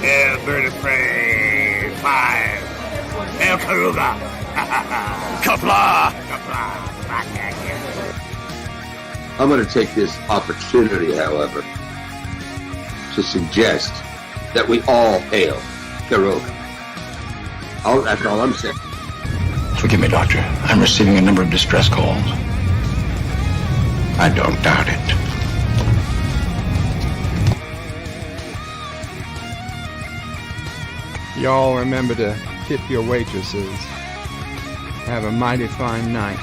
Hail, bird of prey. 5. Hail, Karuga. Qapla! I'm going to take this opportunity, however, to suggest that we all hail Karuga. That's all I'm saying. Forgive me, Doctor. I'm receiving a number of distress calls. I don't doubt it. Y'all remember to tip your waitresses. Have a mighty fine night.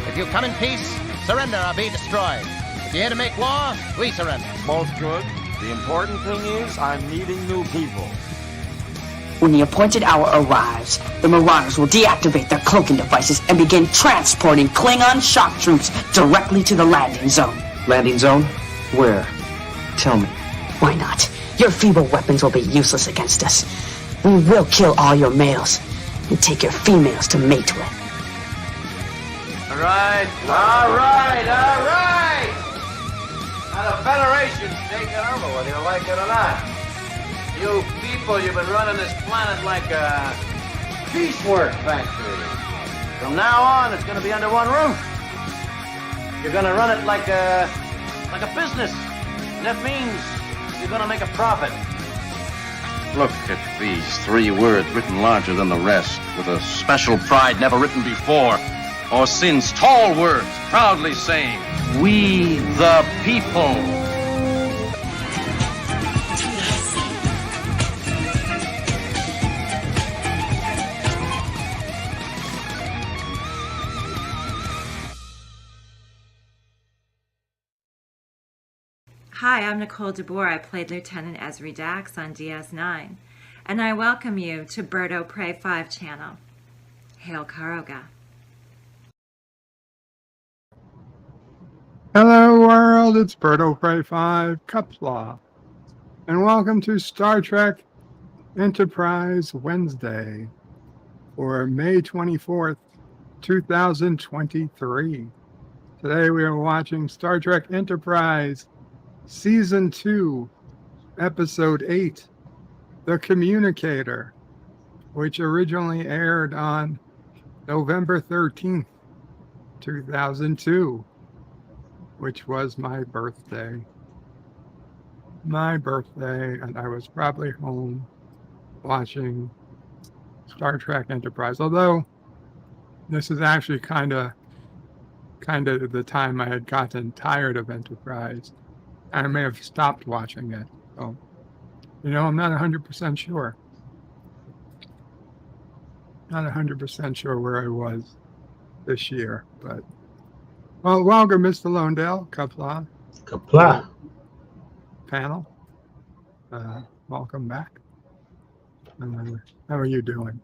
If you come in peace, surrender or be destroyed. If you're here to make war, we surrender. Both good. The important thing is I'm meeting new people. When the appointed hour arrives, the Marauders will deactivate their cloaking devices and begin transporting Klingon shock troops directly to the landing zone. Landing zone? Where? Tell me. Why not? Your feeble weapons will be useless against us. We will kill all your males and take your females to mate with. All right. Now the Federation's taking over, whether you like it or not. You people, you've been running this planet like a piecework factory. From now on, it's going to be under one roof. You're going to run it like a business. And that means you're going to make a profit. Look at these 3 words written larger than the rest, with a special pride never written before, or since. Tall words, proudly saying, "We the people." Hi, I'm Nicole DeBoer. I played Lieutenant Ezri Dax on DS9, and I welcome you to Bird o' Prey 5 channel. Hail Karoga. Hello world, it's Bird o' Prey 5, Qapla, and welcome to Star Trek Enterprise Wednesday for May 24th, 2023. Today we are watching Star Trek Enterprise Season 2, Episode 8, The Communicator, which originally aired on November 13th, 2002, which was my birthday. And I was probably home watching Star Trek Enterprise, although this is actually kind of the time I had gotten tired of Enterprise. I may have stopped watching it. So, I'm not 100% sure. Not 100% sure where I was this year, but welcome, Mr. Londale, Qapla. Qapla. Panel. Welcome back. How are you doing?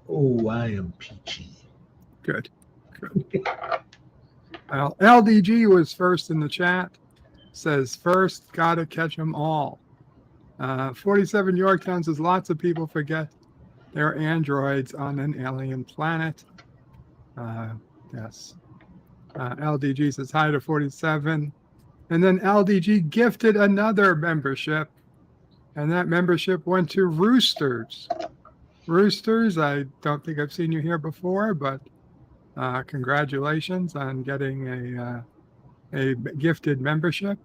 Oh, I am peachy. Good. Well, LDG was first in the chat. Says, first, gotta catch them all. 47 Yorktown says, lots of people forget they're androids on an alien planet. Yes. LDG says, hi to 47. And then LDG gifted another membership. And that membership went to Roosters. Roosters, I don't think I've seen you here before, but congratulations on getting a gifted membership,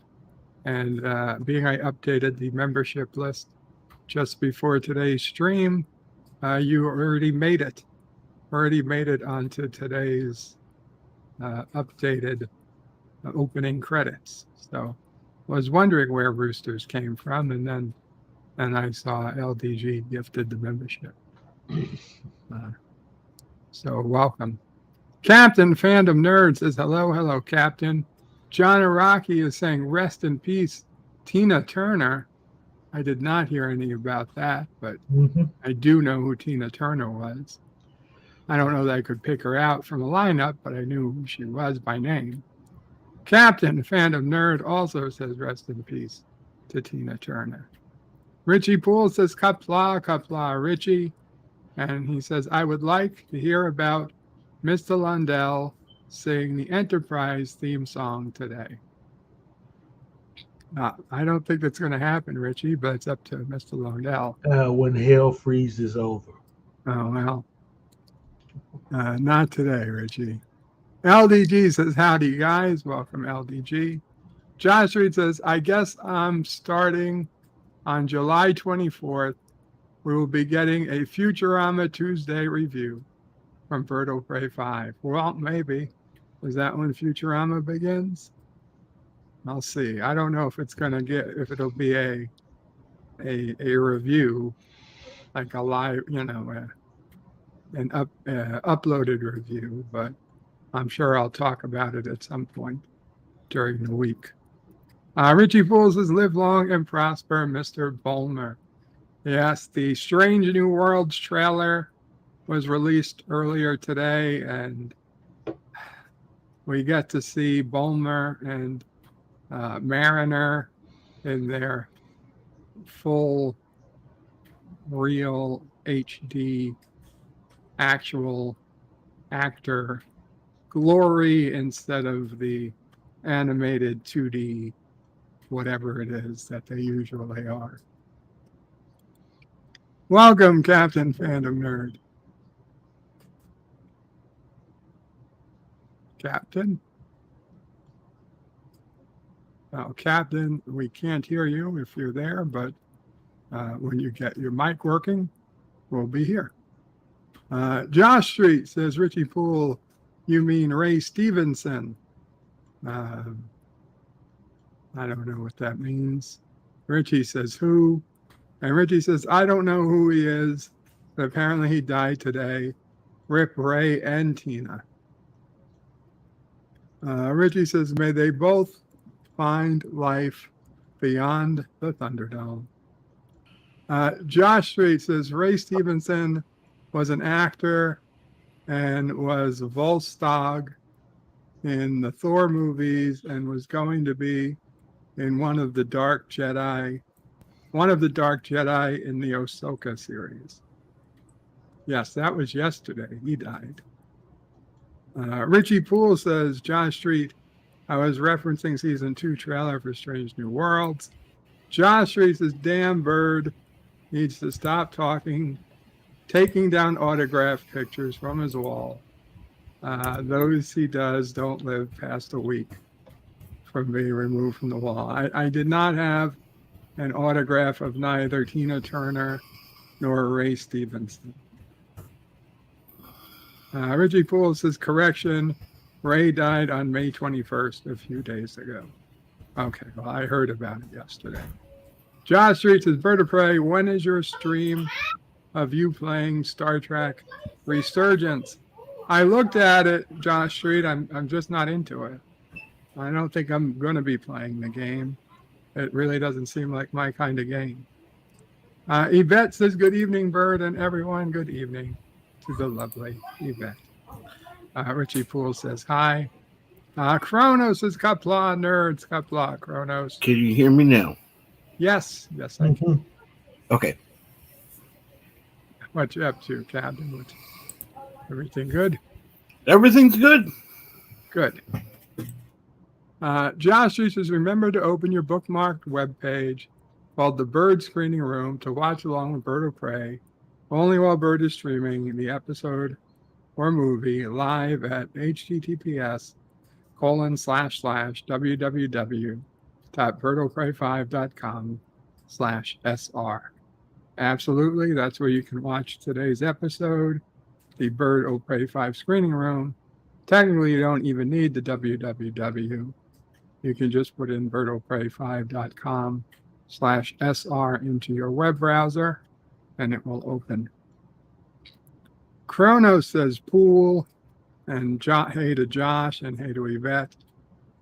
and being I updated the membership list just before today's stream, you already made it onto today's updated opening credits. So I was wondering where Roosters came from, and then I saw LDG gifted the membership. So welcome. Captain Fandom Nerd says, hello, Captain. John Araki is saying, rest in peace, Tina Turner. I did not hear anything about that, but I do know who Tina Turner was. I don't know that I could pick her out from a lineup, but I knew who she was by name. Captain Fandom Nerd also says, rest in peace to Tina Turner. Richie Poole says, Qapla, Richie. And he says, I would like to hear about Mr. Lundell sing the Enterprise theme song today. I don't think that's going to happen, Richie, but it's up to Mr. Londell. When hell freezes over. Oh, well. Not today, Richie. LDG says, howdy, guys. Welcome, LDG. Josh Reed says, I guess I'm starting on July 24th. We will be getting a Futurama Tuesday review from Birdo Prey 5. Well, maybe. Is that when Futurama begins? I'll see. I don't know if it's going to if it'll be a review, like a live, an uploaded review, but I'm sure I'll talk about it at some point during the week. Richie Poole says, live long and prosper, Mr. Bulmer. Yes, the Strange New Worlds trailer was released earlier today, and we get to see Bulmer and Mariner in their full, real HD actual actor glory instead of the animated 2D whatever it is that they usually are. Welcome, Captain Fandom Nerd. Captain? Oh, Captain, we can't hear you if you're there, but when you get your mic working, we'll be here. Josh Street says, Richie Poole, you mean Ray Stevenson? I don't know what that means. Richie says, who? And Richie says, I don't know who he is, but apparently he died today. Rip Ray and Tina. Richie says, may they both find life beyond the Thunderdome. Josh Street says, Ray Stevenson was an actor and was Volstagg in the Thor movies and was going to be in one of the Dark Jedi in the Ahsoka series. Yes, that was yesterday. He died. Richie Poole says, Josh Street, I was referencing season 2 trailer for Strange New Worlds. Josh Street says, damn Bird needs to stop taking down autograph pictures from his wall. Those he does don't live past a week from being removed from the wall. I did not have an autograph of neither Tina Turner nor Ray Stevenson. Richie Poole says, correction, Ray died on May 21st, a few days ago. Okay, well, I heard about it yesterday. Josh Street says, Bird of Prey, when is your stream of you playing Star Trek Resurgence? I looked at it, Josh Street. I'm just not into it. I don't think I'm going to be playing the game. It really doesn't seem like my kind of game. Yvette says, good evening, Bird, and everyone, good evening to the lovely Yvette. Richie Poole says, hi. Kronos says, Qapla nerds, Qapla, Kronos. Can you hear me now? Yes, I can. Okay. What you up to, Captain? Everything good? Everything's good. Good. Josh says, remember to open your bookmarked webpage called the Bird Screening Room to watch along with Bird of Prey, only while Bird is streaming the episode or movie live at https://www.birdofprey5.com/SR. Absolutely, that's where you can watch today's episode, the Bird of Prey 5 Screening Room. Technically, you don't even need the www. You can just put in birdofprey5.com/SR into your web browser, and it will open. Kronos says Pool, and hey to Josh, and hey to Yvette,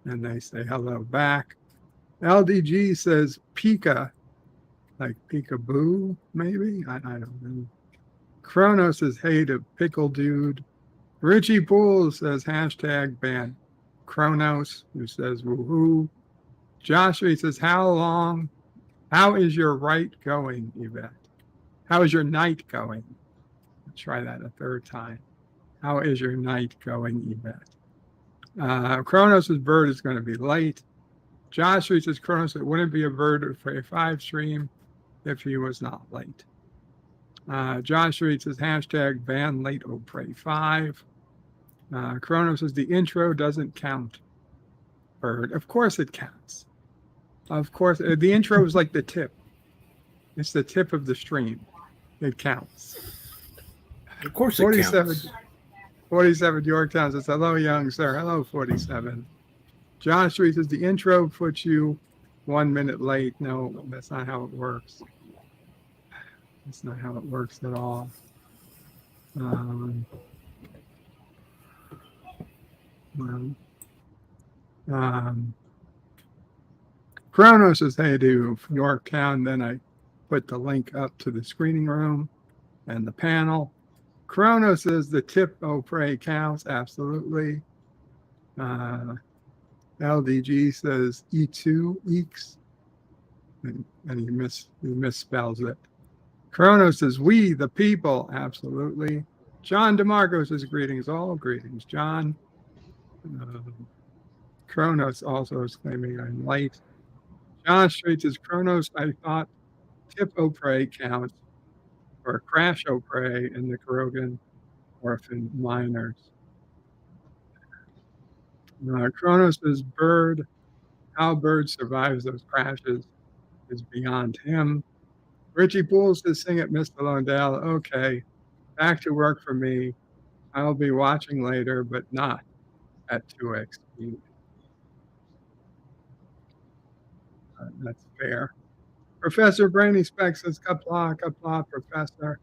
and they say hello back. LDG says Pika, like peekaboo, maybe? I don't know. Kronos says hey to Pickle Dude. Richie Poole says hashtag ban Kronos, who says woohoo. Joshua says, how is your right going, Yvette? How is your night going? Let's try that a third time. How is your night going, Yvette? Kronos' bird is going to be late. Josh reads his Kronos. It wouldn't be a Bird of Prey 5 stream if he was not late. Josh reads his hashtag ban late O Prey 5. Kronos says the intro doesn't count. Bird. Of course it counts. Of course. The intro is like the tip. It's the tip of the stream. It counts. Of course it counts. 47 Yorktown says, hello, young sir. Hello, 47. Josh Reed says, the intro puts you 1 minute late. No, that's not how it works. That's not how it works at all. Kronos says, hey, to Yorktown. Then I put the link up to the screening room and the panel. Kronos says the tip O Prey counts. Absolutely. LDG says E2 eeks. And he misspells it. Kronos says we, the people. Absolutely. John DeMarco says greetings. All greetings, John. Kronos also is claiming I'm late. John Street says Kronos, I thought tip O Prey counts or crash O Prey in the Karogan orphan miners. Kronos says Bird, how Bird survives those crashes is beyond him. Richie Poole says sing it, Mr. Londell. Okay, back to work for me. I'll be watching later, but not at 2x speed. That's fair. Professor Brainy Specs says, Qapla, Professor.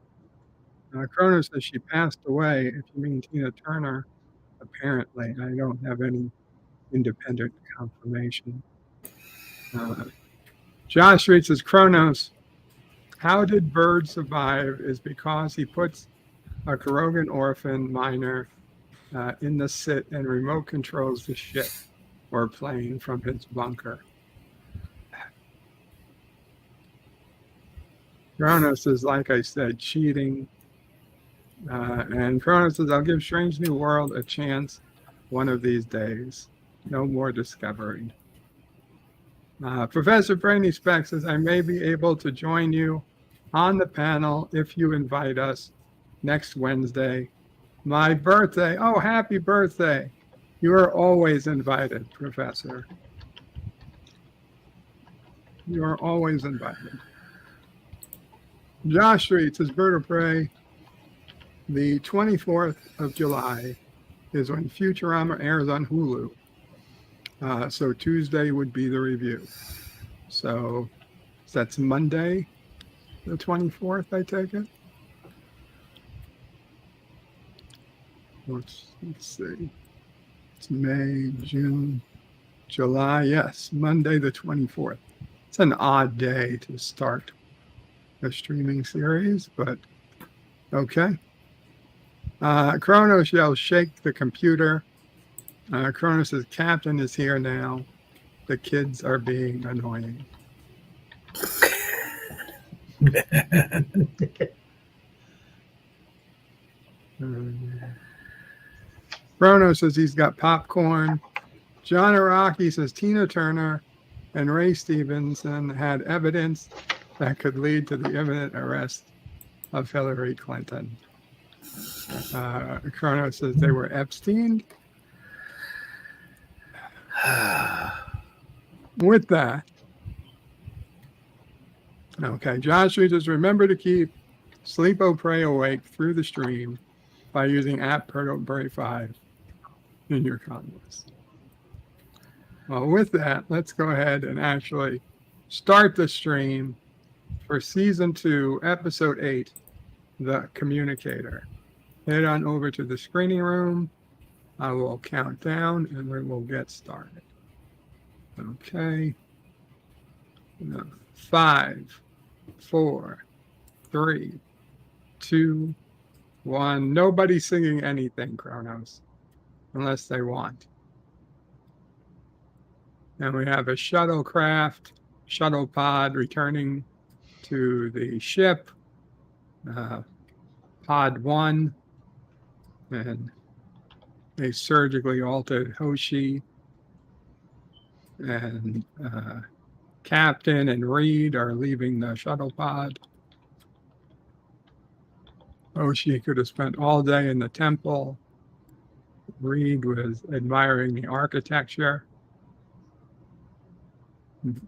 Kronos says she passed away. If you mean Tina Turner, apparently. I don't have any independent confirmation. Josh Reed says, Kronos, how did Bird survive is because he puts a Karogan orphan miner in the sit and remote controls the ship or plane from his bunker. Kronos is, like I said, cheating. And Kronos says, I'll give Strange New World a chance one of these days. No more discovery. Professor Brainy Speck says, I may be able to join you on the panel if you invite us next Wednesday. My birthday. Oh, happy birthday. You are always invited, Professor. You are always invited. Josh Street says, Bird of Prey, the 24th of July is when Futurama airs on Hulu. So Tuesday would be the review. So that's Monday, the 24th, I take it. Let's see. It's May, June, July. Yes, Monday, the 24th. It's an odd day to start a streaming series, but okay. Kronos yells, shake the computer. Kronos says, Captain is here now. The kids are being annoying. Kronos says he's got popcorn. John Araki says Tina Turner and Ray Stevenson had evidence that could lead to the imminent arrest of Hillary Clinton. Kronos says they were Epstein. With that, okay, Josh says remember to keep Sleep O Pray awake through the stream by using app Bird 5 in your convoys. Well, with that, let's go ahead and actually start the stream for Season 2, Episode 8, The Communicator. Head on over to the screening room. I will count down and we will get started. Okay. 5, 4, 3, 2, 1. Nobody's singing anything, Kronos, unless they want. And we have a shuttlecraft, shuttle pod returning to the ship. Pod 1 and a surgically altered Hoshi and Captain and Reed are leaving the shuttle pod. Oshie could have spent all day in the temple. Reed was admiring the architecture.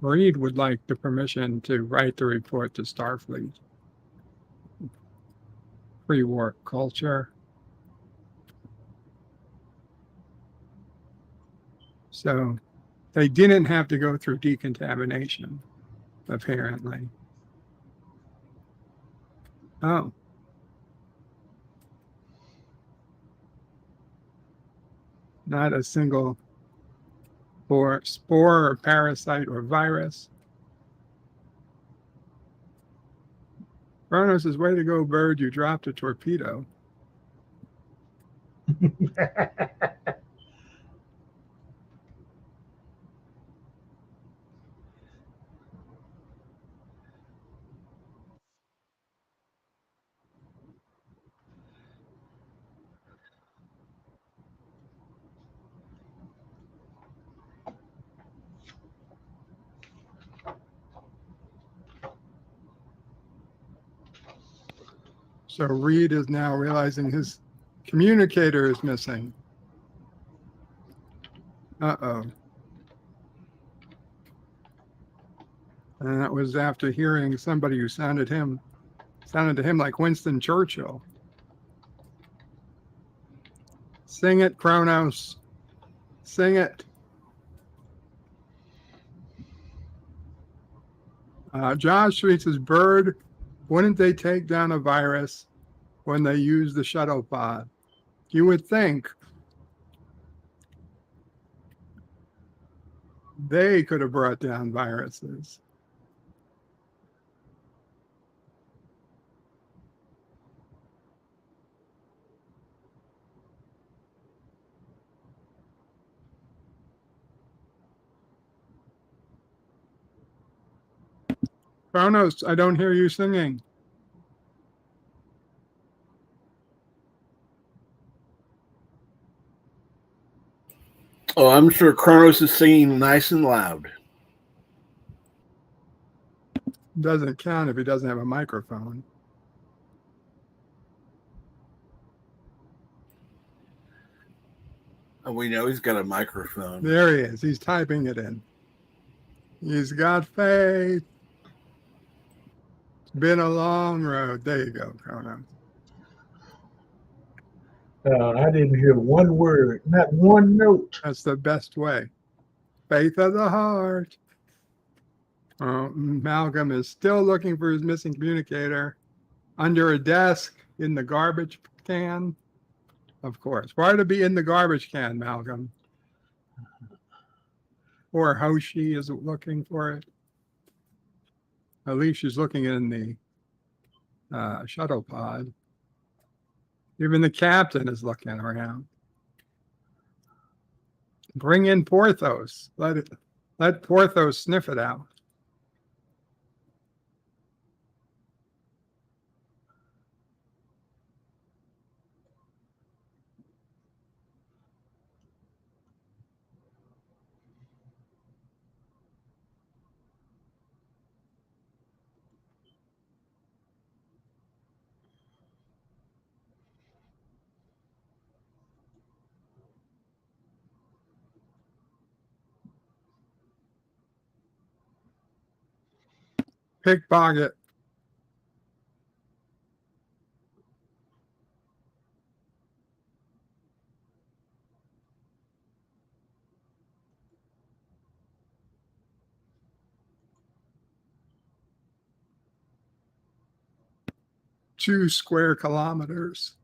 Reed would like the permission to write the report to Starfleet. Pre-war culture. So they didn't have to go through decontamination, apparently. Oh. Not a single spore or parasite or virus. Kronos says, way to go, bird, you dropped a torpedo. So Reed is now realizing his communicator is missing. Uh-oh. And that was after hearing somebody who sounded to him like Winston Churchill. Sing it, Kronos. Sing it. Josh Street says, bird, wouldn't they take down a virus when they use the shuttle pod? You would think they could have brought down viruses. Kronos, I don't hear you singing. Oh, I'm sure Kronos is singing nice and loud. Doesn't count if he doesn't have a microphone. And we know he's got a microphone. There he is. He's typing it in. He's got faith. It's been a long road. There you go, Kronos. I didn't hear one word, not one note. That's the best way. Faith of the heart. Malcolm is still looking for his missing communicator under a desk in the garbage can. Of course. Why to be in the garbage can, Malcolm? Or Hoshi is looking for it. At least she's looking in the shuttle pod. Even the captain is looking around. Bring in Porthos. Let Porthos sniff it out. Pickpocket. Two square kilometers.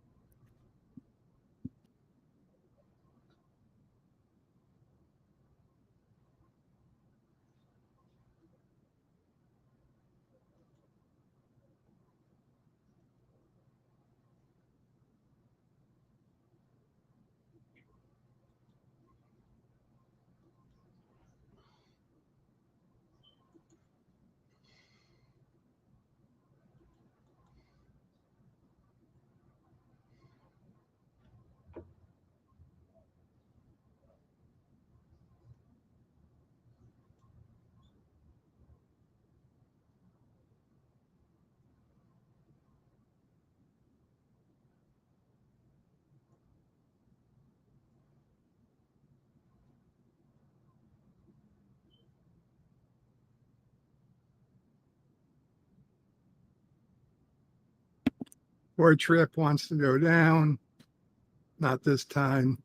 Poor Trip wants to go down. Not this time.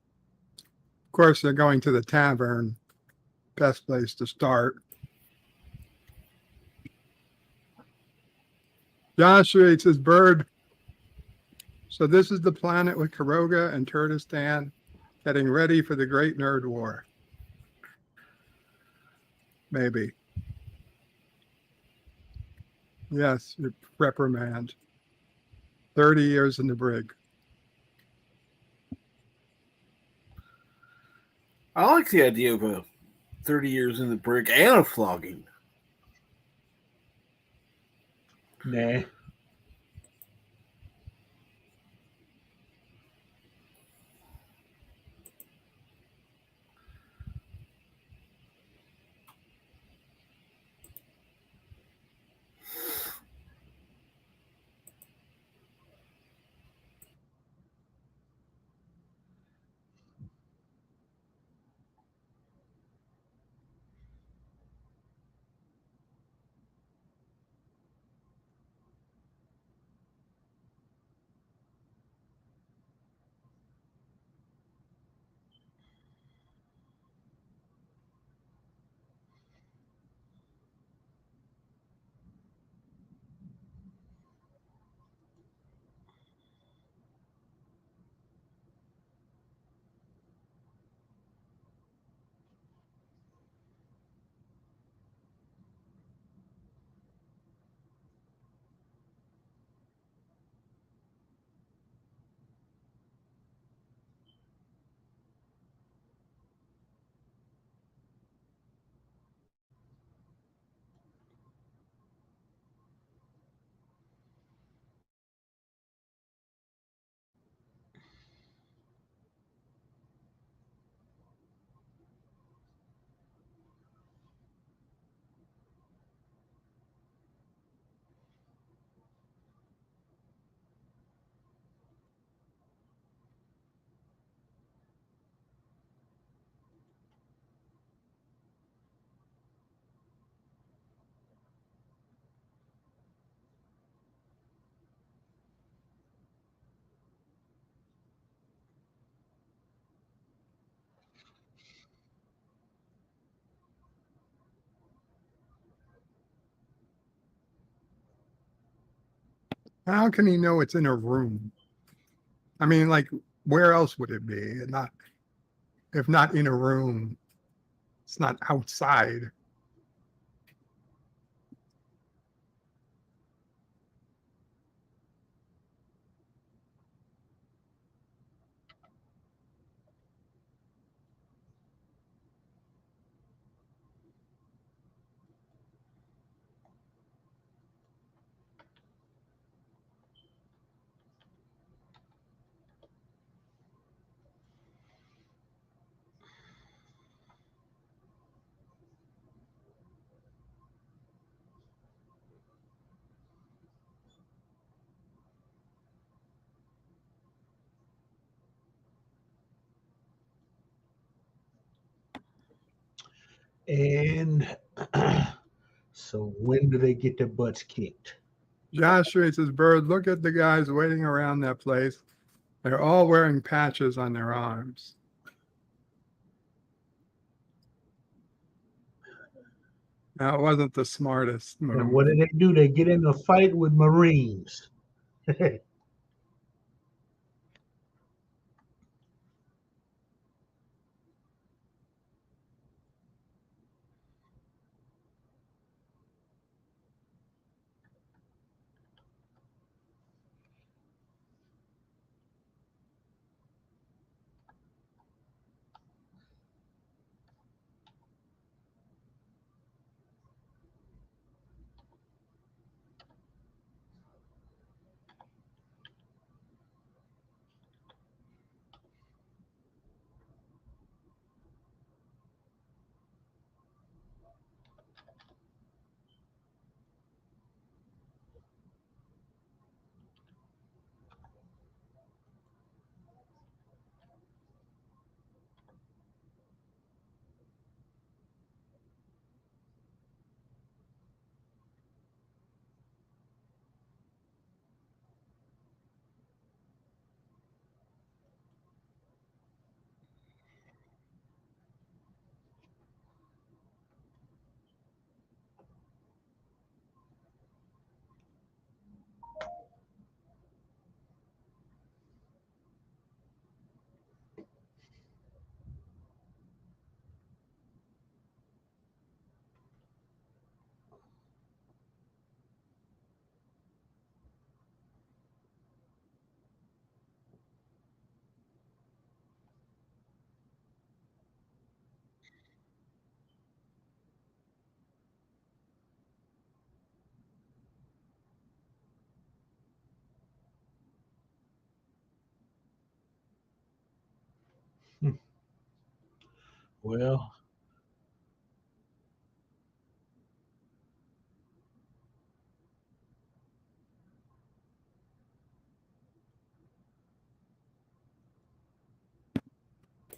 Of course, they're going to the tavern. Best place to start. Josh rates his bird. So this is the planet with Karoga and Turtistan getting ready for the Great Nerd War. Maybe. Yes, reprimand. 30 years in the brig. I like the idea of a 30 years in the brig and a flogging. Nah. How can he know it's in a room? I mean, like, where else would it be? Not, if not in a room, it's not outside. And so when do they get their butts kicked? Josh rates his bird. Look at the guys waiting around that place. They're all wearing patches on their arms. Now, it wasn't the smartest move. And what do? They get in a fight with Marines. Well,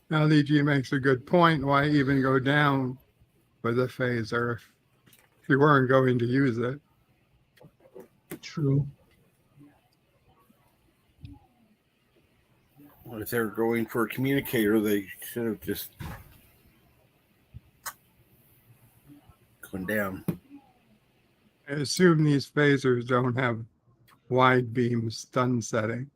LEG makes a good point. Why even go down with a phaser if you weren't going to use it? true. If they're going for a communicator, they should have just gone down. I assume these phasers don't have wide beam stun setting.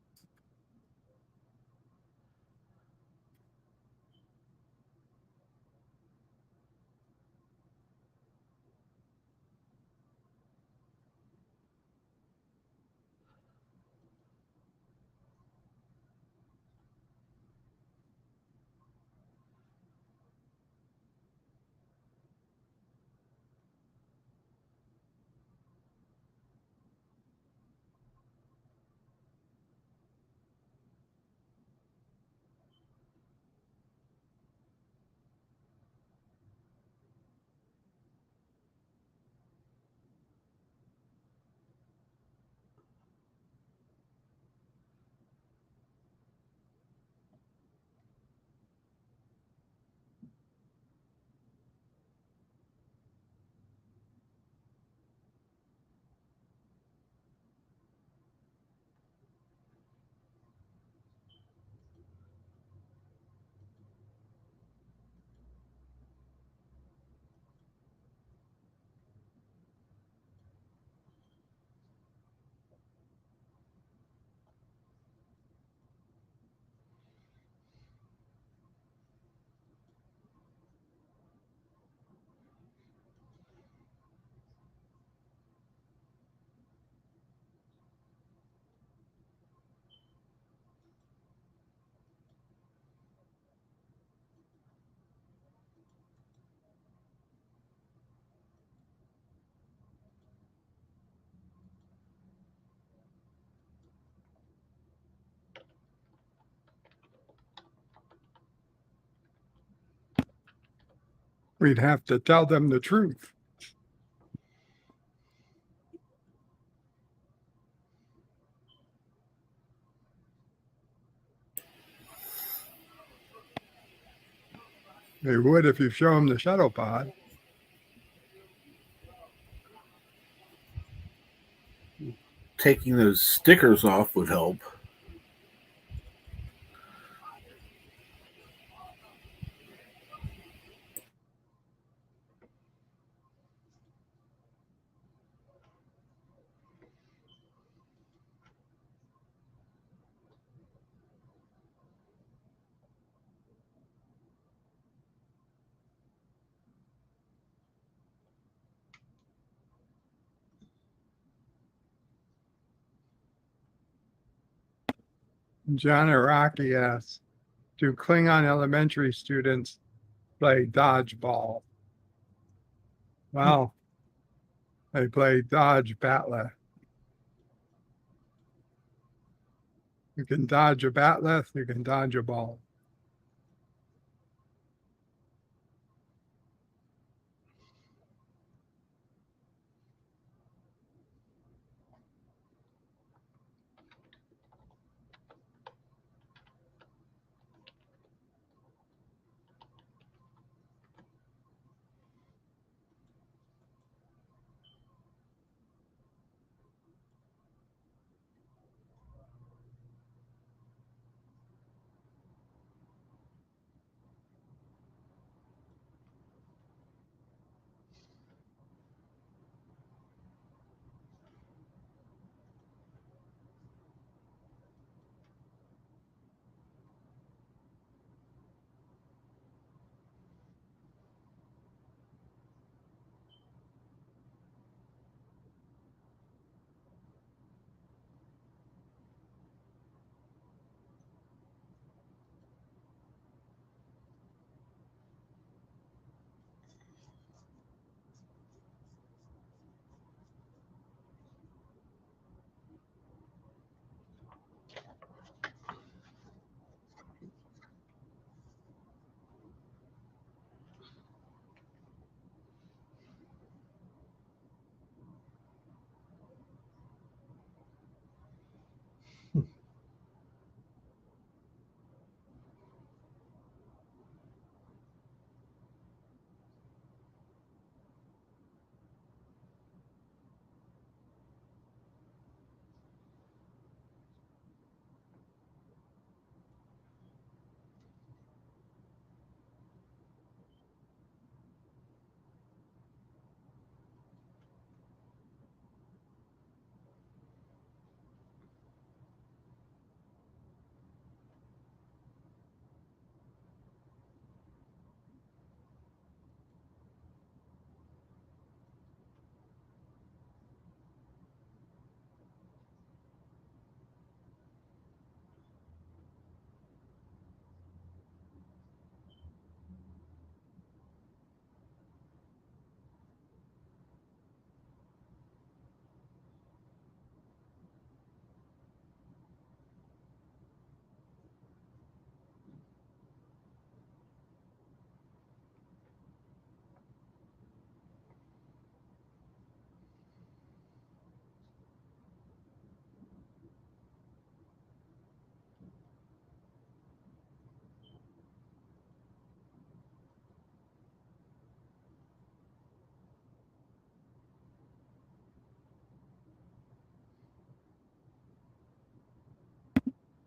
We'd have to tell them the truth. They would if you show them the shuttle pod. Taking those stickers off would help. John Araki asks, do Klingon elementary students play dodgeball? Well, they play dodge batleth. You can dodge a batleth, you can dodge a ball.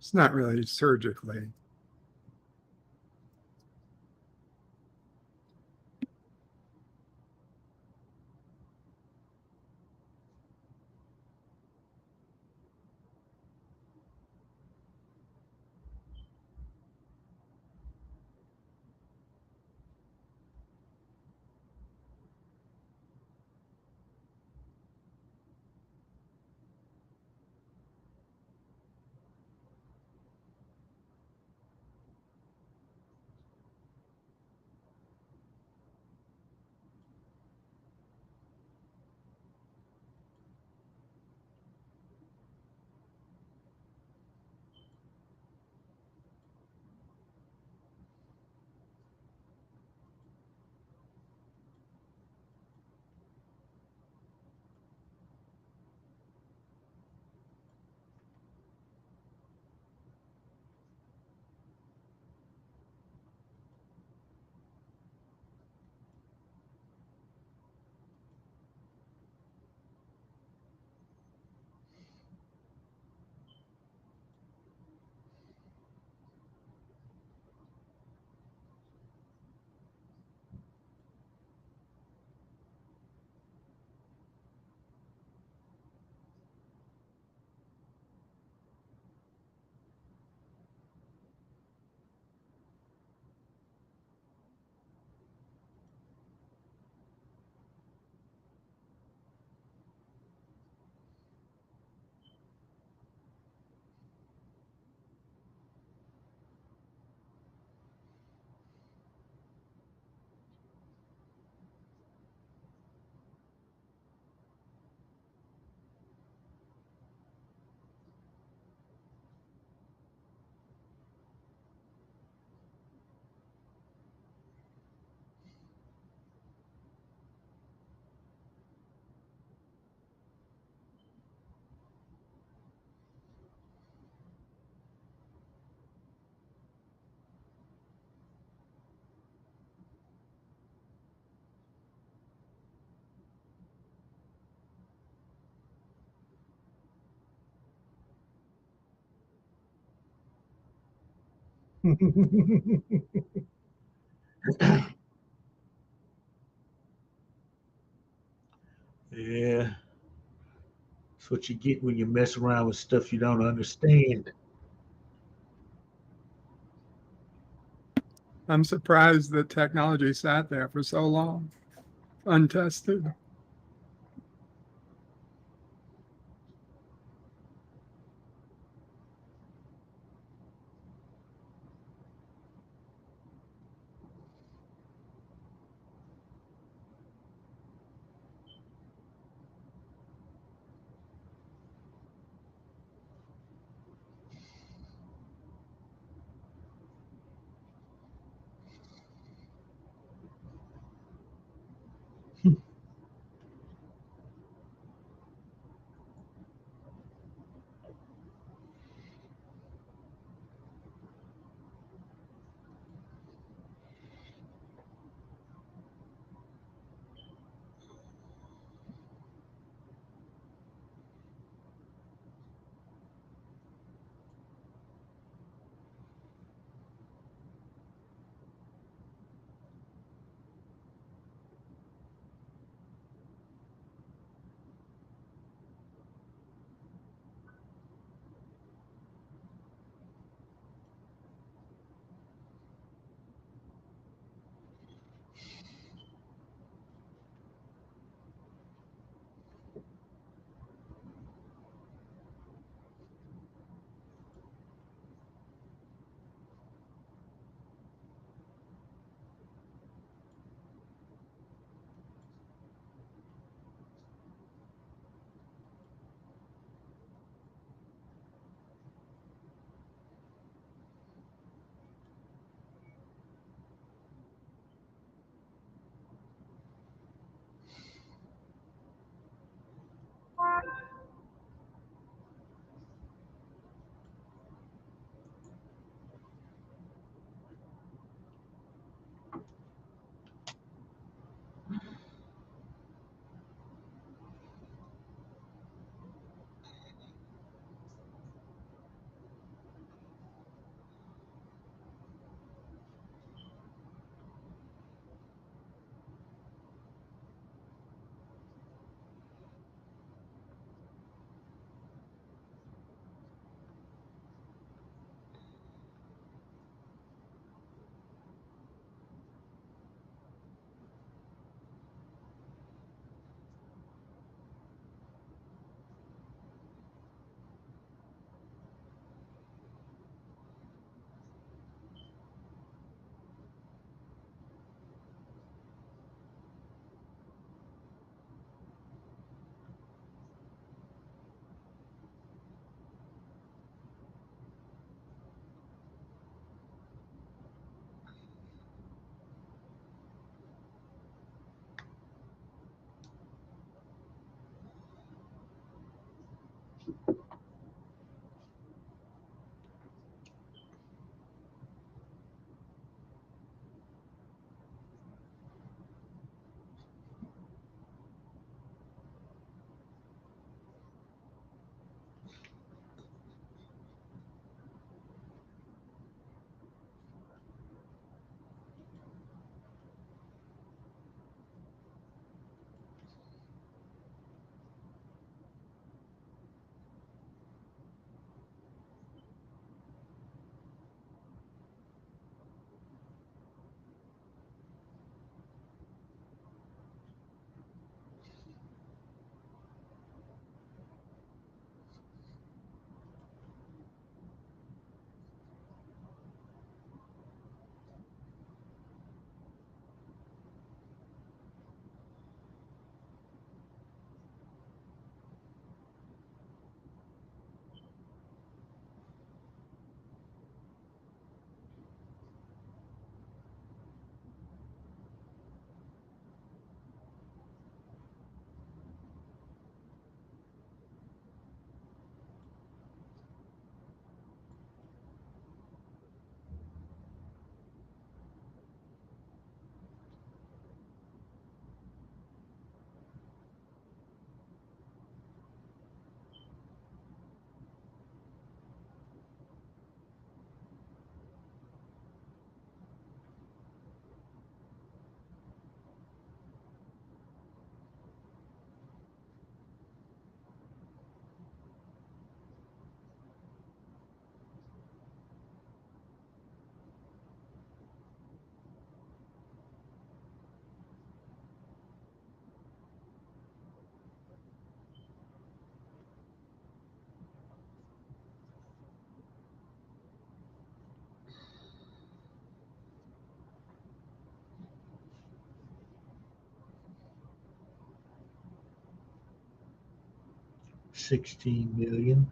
It's not really surgically. Yeah. That's what you get when you mess around with stuff you don't understand. I'm surprised that technology sat there for so long, untested. $16 million.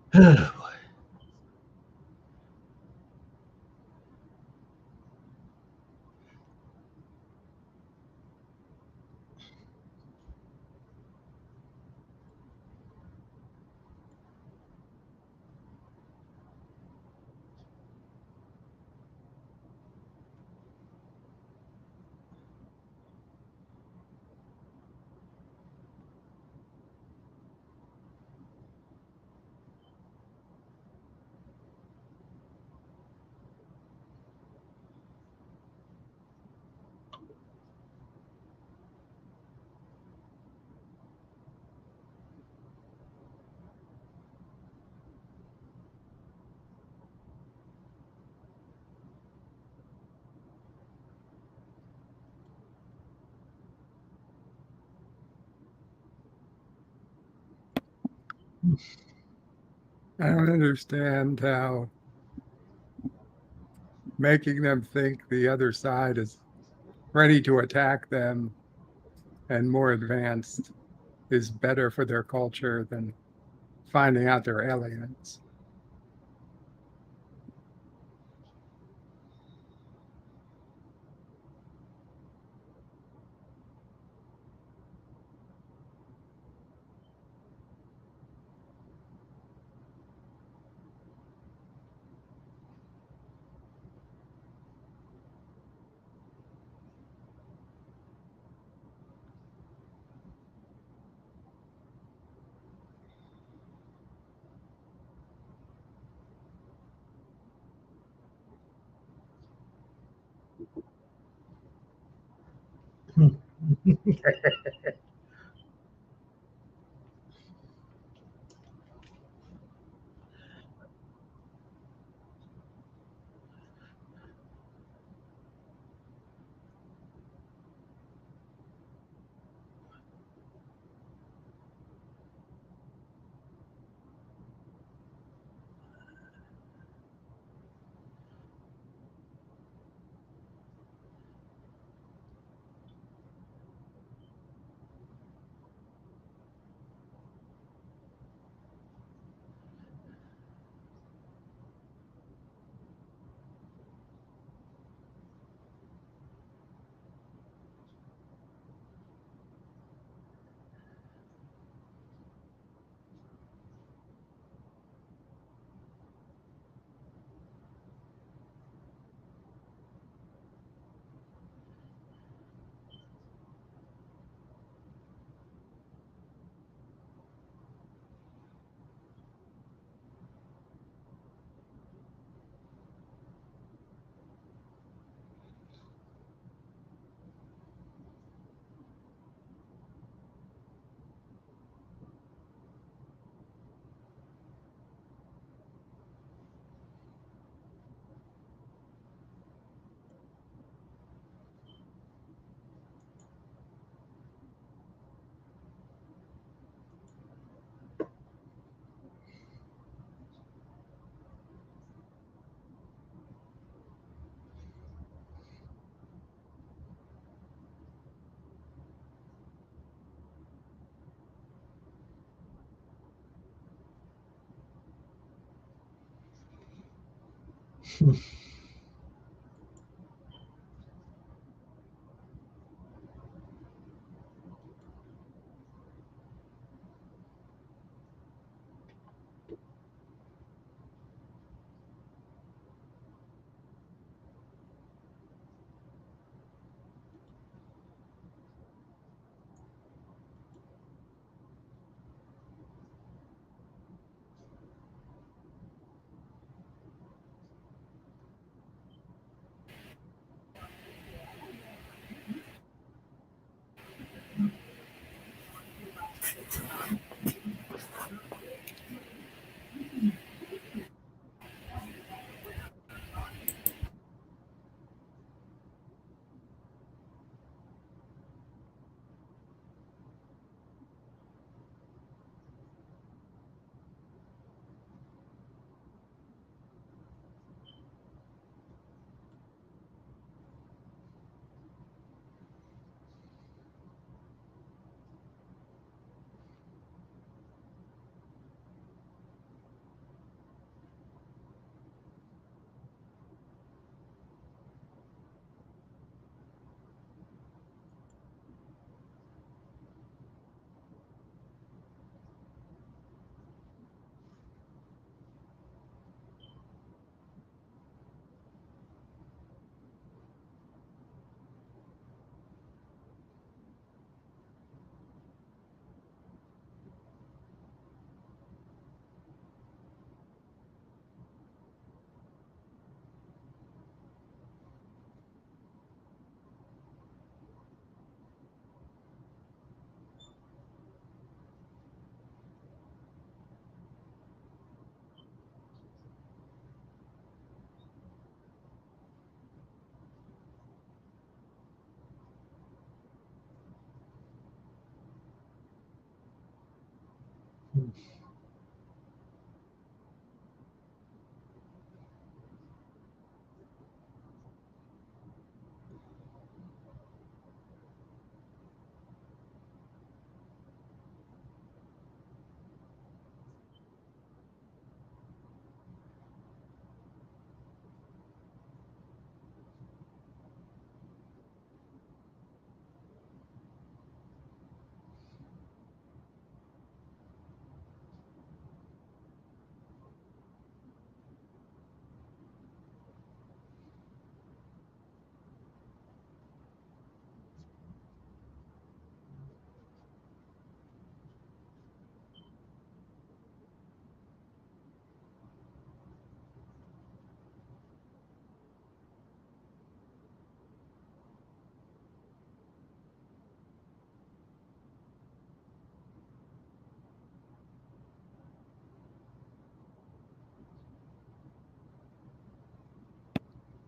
I don't understand how making them think the other side is ready to attack them and more advanced is better for their culture than finding out they're aliens.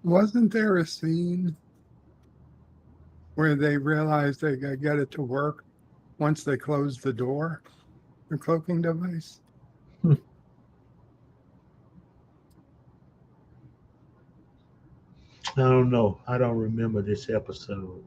Wasn't there a scene where they realized they could get it to work once they closed the door, the cloaking device? I don't know. I don't remember this episode.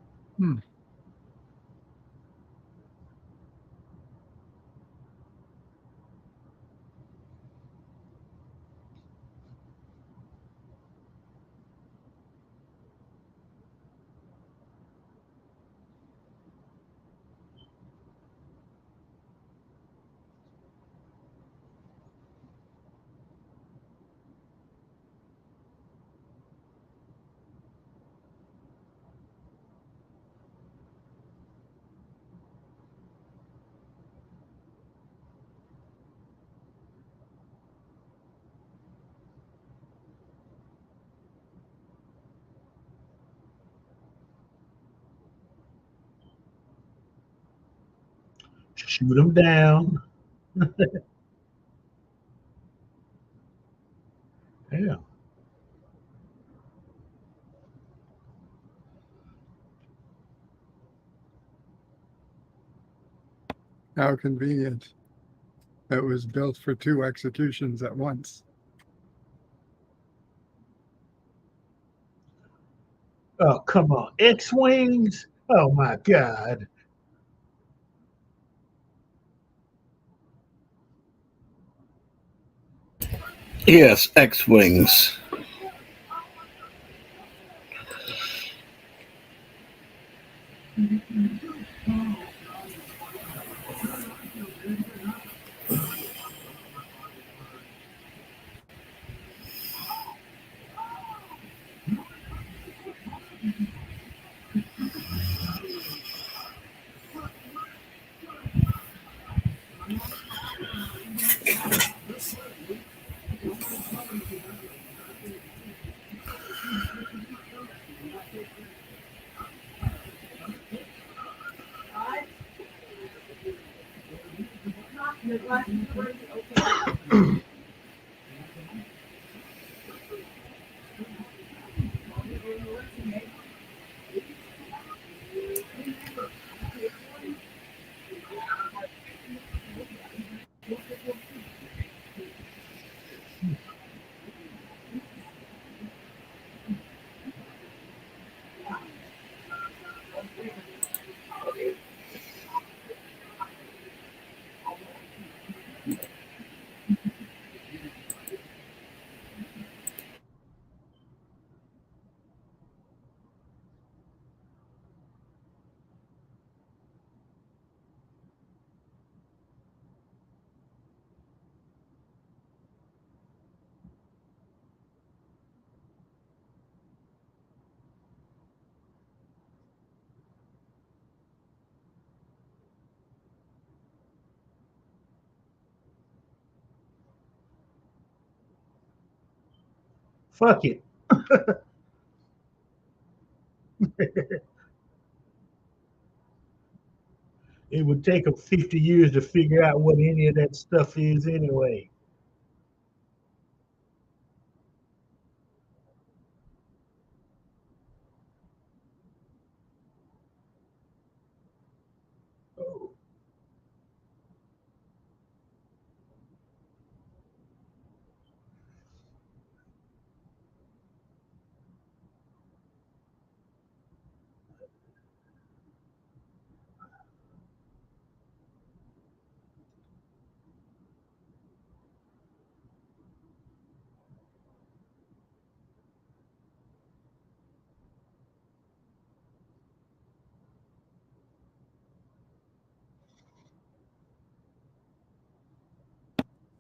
Shoot them down. Yeah. How convenient. It was built for 2 executions at once. Oh, come on. X-Wings? Oh, my God. Yes, X-Wings. Fuck it. It would take them 50 years to figure out what any of that stuff is anyway. Oh.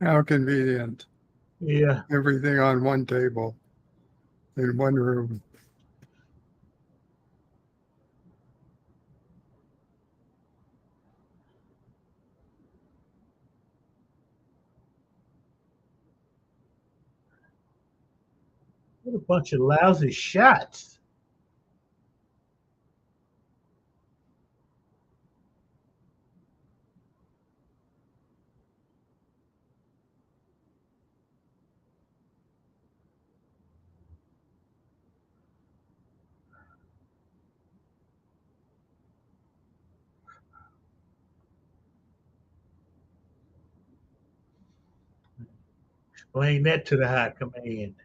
How convenient. Yeah. Everything on one table in one room. What a bunch of lousy shots. Explain that to the high command.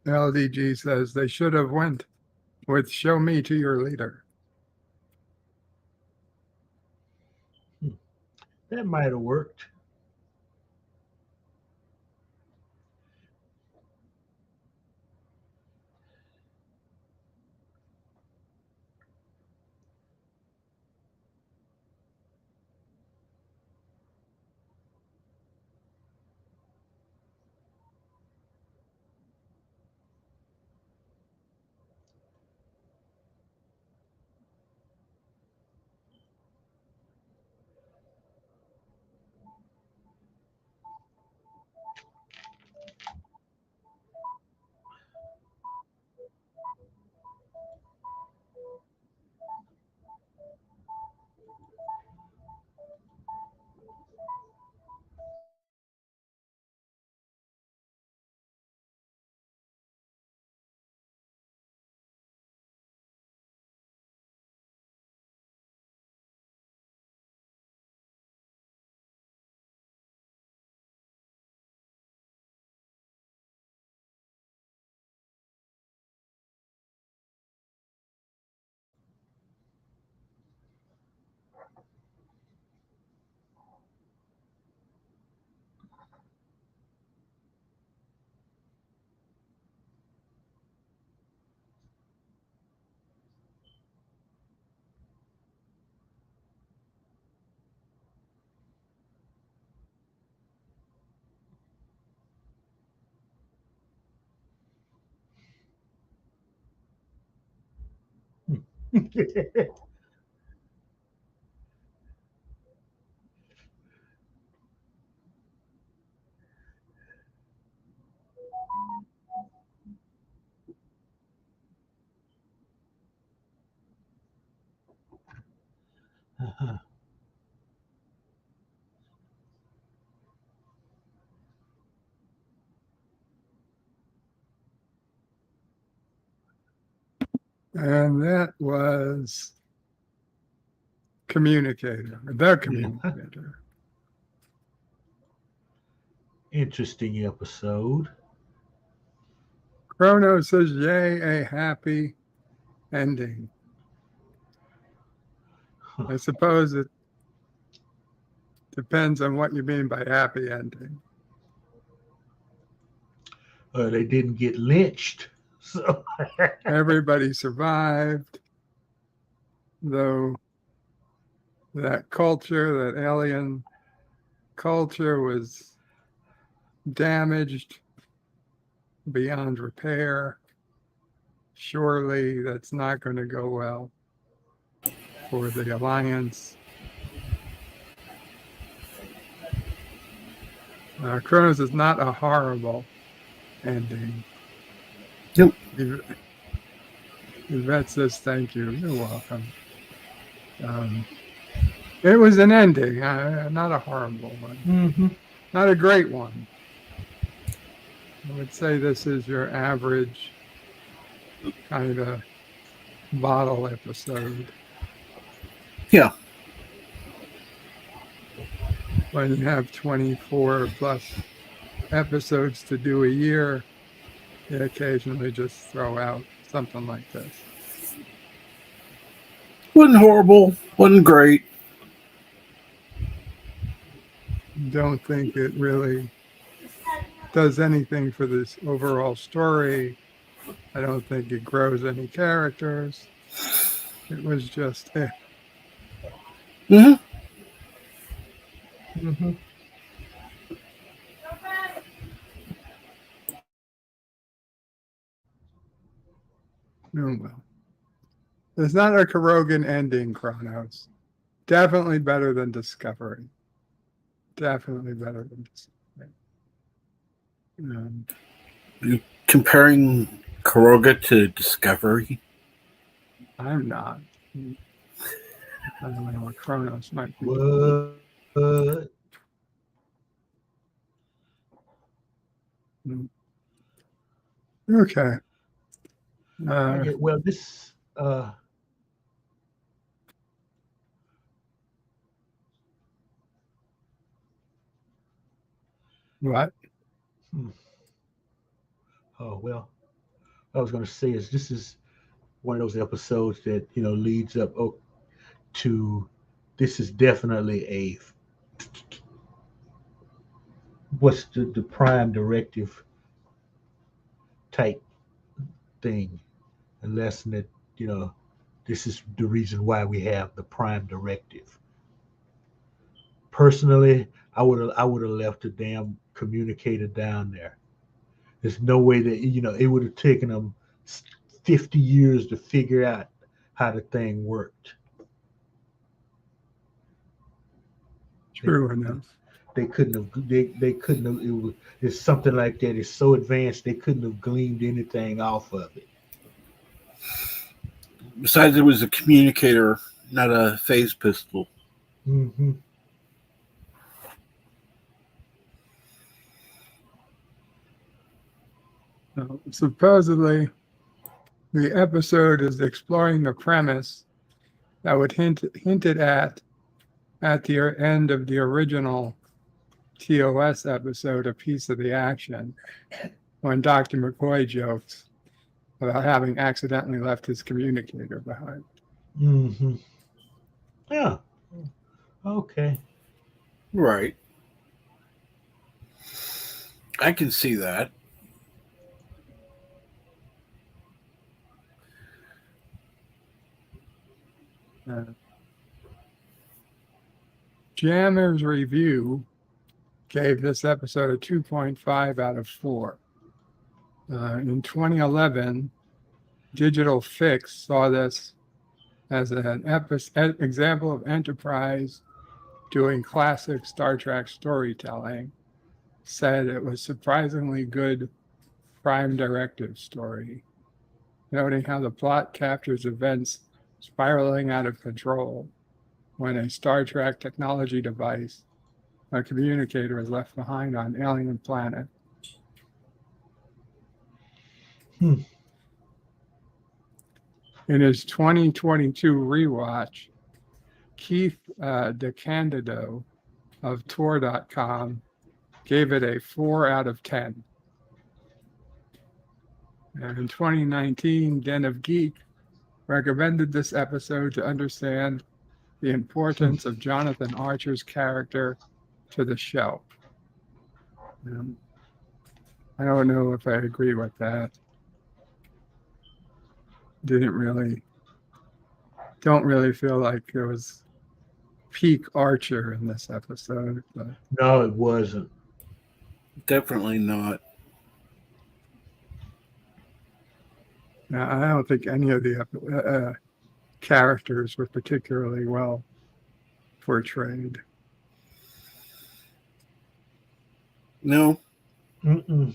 LDG says they should have went with "Show me to your leader." That might have worked. Uh-huh. And that was Communicator, the Communicator. Interesting episode. Chrono says, yay, a happy ending. I suppose it depends on what you mean by happy ending. They didn't get lynched. So everybody survived, though that culture, that alien culture, was damaged beyond repair. Surely that's not going to go well for the Alliance. Kronos is not a horrible ending. Yep. Yvette says, thank you. You're welcome. It was an ending, not a horrible one. Mm-hmm. Not a great one. I would say this is your average kind of bottle episode. Yeah. When you have 24 plus episodes to do a year, you occasionally just throw out something like this. Wasn't horrible, wasn't great. Don't think it really does anything for this overall story. I don't think it grows any characters. It was just Mm-hmm. Mm-hmm. Oh, well. It's not a Kurogan ending, Kronos. Definitely better than Discovery. Definitely better than Discovery. You comparing Kuroga to Discovery? I'm not. I don't know what Kronos might be. What? Okay. Well, this what? Oh, well, I was going to say is this is one of those episodes that, leads up to, this is definitely what's the prime directive type thing, a lesson that, this is the reason why we have the prime directive. Personally, I would have left the damn communicator down there. There's no way that, it would have taken them 50 years to figure out how the thing worked. True enough. They couldn't have. They couldn't have. It's something like that. It's so advanced they couldn't have gleaned anything off of it. Besides, it was a communicator, not a phase pistol. Mm-hmm. Supposedly, the episode is exploring the premise that would hinted at the end of the original TOS episode, A Piece of the Action, when Dr. McCoy jokes about having accidentally left his communicator behind. Mm-hmm. Yeah. Okay. Right. I can see that. Jammer's Review gave this episode a 2.5 out of 4. In 2011, Digital Fix saw this as an example of Enterprise doing classic Star Trek storytelling, said it was surprisingly good prime directive story, noting how the plot captures events spiraling out of control when a Star Trek technology device, a communicator, is left behind on alien planet. In his 2022 rewatch, Keith DeCandido of Tour.com gave it a 4 out of 10. And in 2019, Den of Geek recommended this episode to understand the importance of Jonathan Archer's character to the show. I don't know if I agree with that. Don't really feel like there was peak Archer in this episode. But No, it wasn't. Definitely not. I don't think any of the characters were particularly well portrayed. No. Mm-mm.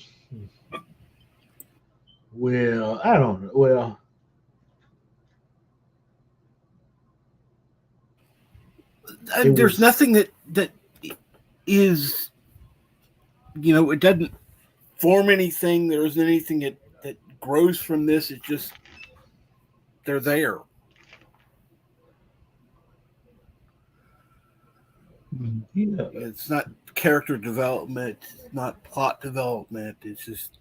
Well, I don't know. Well, there's nothing that is, it doesn't form anything. There isn't anything that grows from this. It's just they're there. Yeah. It's not character development. It's not plot development. It's just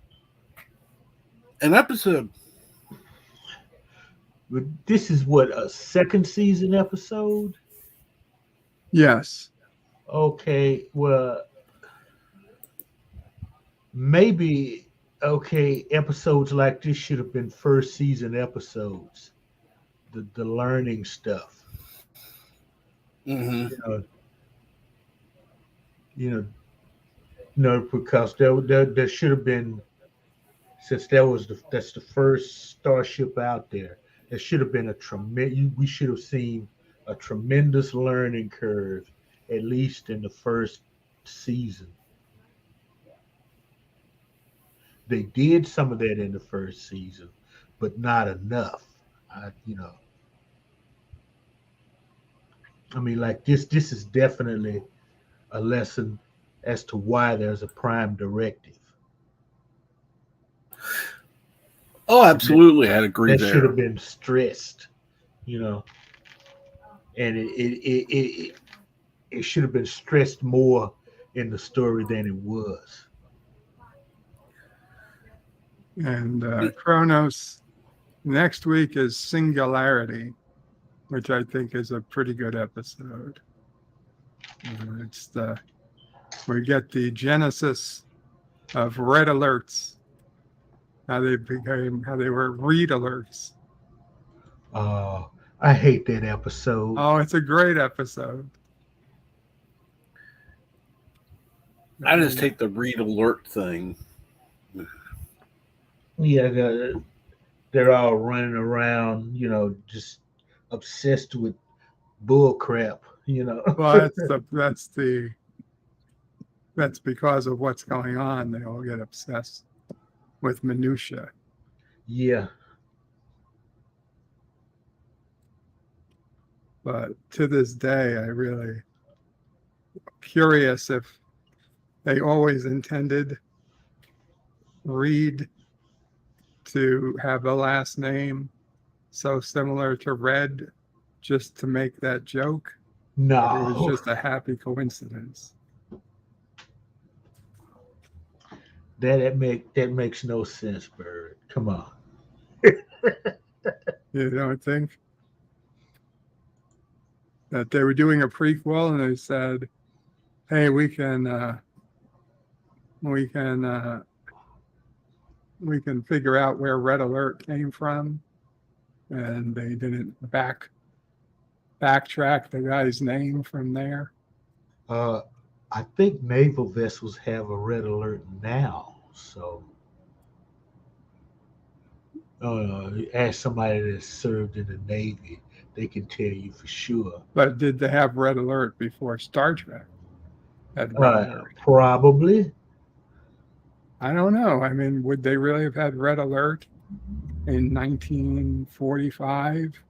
an episode. But this is what, a second season episode? Yes. Okay, well, maybe, episodes like this should have been first season episodes. The learning stuff. Mm-hmm. Because there should have been, since that's the first starship out there, there should have been we should have seen a tremendous learning curve, at least in the first season. They did some of that in the first season, but not enough. Like this is definitely a lesson as to why there's a prime directive. Oh, absolutely. I'd agree that there. Should have been stressed, and it should have been stressed more in the story than it was. And Kronos, next week is Singularity, which I think is a pretty good episode. We get the genesis of red alerts, how they were read alerts. I hate that episode. Oh, it's a great episode. I just hate the read alert thing. Yeah, they're all running around, just obsessed with bull crap, Well, that's because of what's going on. They all get obsessed with minutia. Yeah. But to this day, I really curious if they always intended Reed to have the last name so similar to Red just to make that joke. No. It was just a happy coincidence. That makes no sense, Bird. Come on. You don't think? That they were doing a prequel and they said, hey, we can figure out where Red Alert came from, and they didn't backtrack the guy's name from there. I think naval vessels have a red alert now, so ask somebody that served in the Navy, they can tell you for sure. But did they have red alert before Star Trek had red alert? Probably. I don't know. I mean, would they really have had red alert in 1945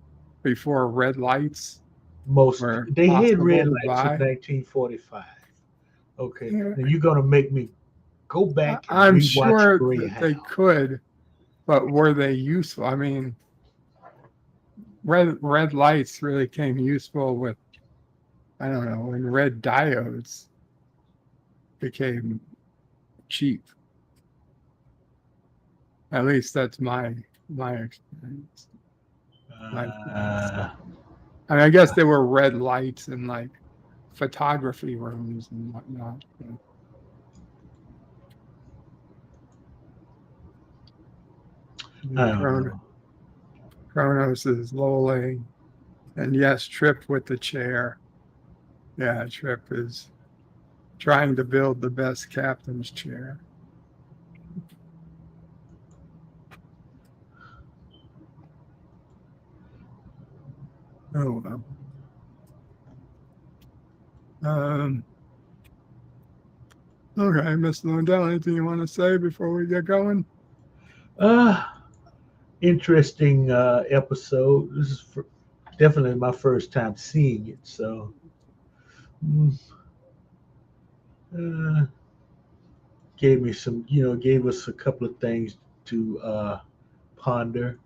before red lights? They had red lights in 1945. Okay, yeah. Then you're gonna make me go back and I'm rewatch sure Greyhound. They could, but were they useful? I mean, red lights really came useful with, I don't know, when red diodes became cheap. At least that's my experience. I mean, I guess there were red lights in like photography rooms and whatnot. Kronos is lolling, and yes, Trip with the chair. Yeah, Trip is trying to build the best captain's chair. Oh well. Okay, Mr. Lundell, anything you want to say before we get going? Interesting episode. This is definitely my first time seeing it, so gave me some, gave us a couple of things to ponder.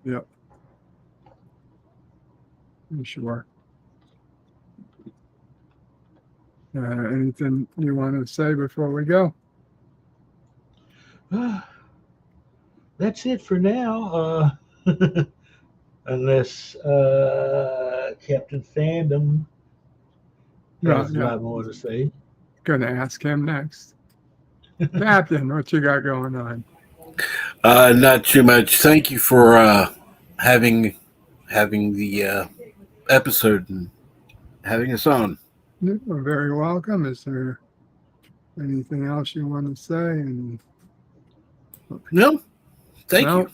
Yep. I'm sure. Anything you want to say before we go? That's it for now. Unless Captain Fandom has a lot more to say. Gonna ask him next. Captain, what you got going on? Not too much. Thank you for having the episode and having us on. You're very welcome. Is there anything else you want to say? No, thank you.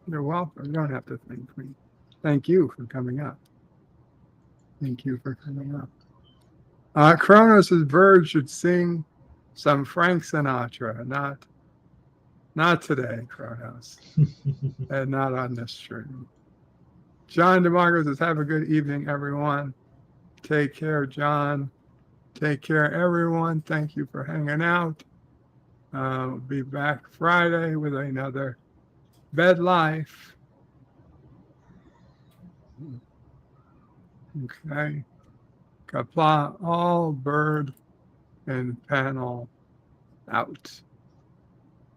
You're welcome. You don't have to thank me. Thank you for coming up. Thank you for coming up. Kronos' bird should sing some Frank Sinatra. Not today, Kronos. And not on this stream. John DeMarco says, have a good evening, everyone. Take care, John. Take care, everyone. Thank you for hanging out. We'll be back Friday with another Bed Life. Okay. Qapla All, bird and panel out.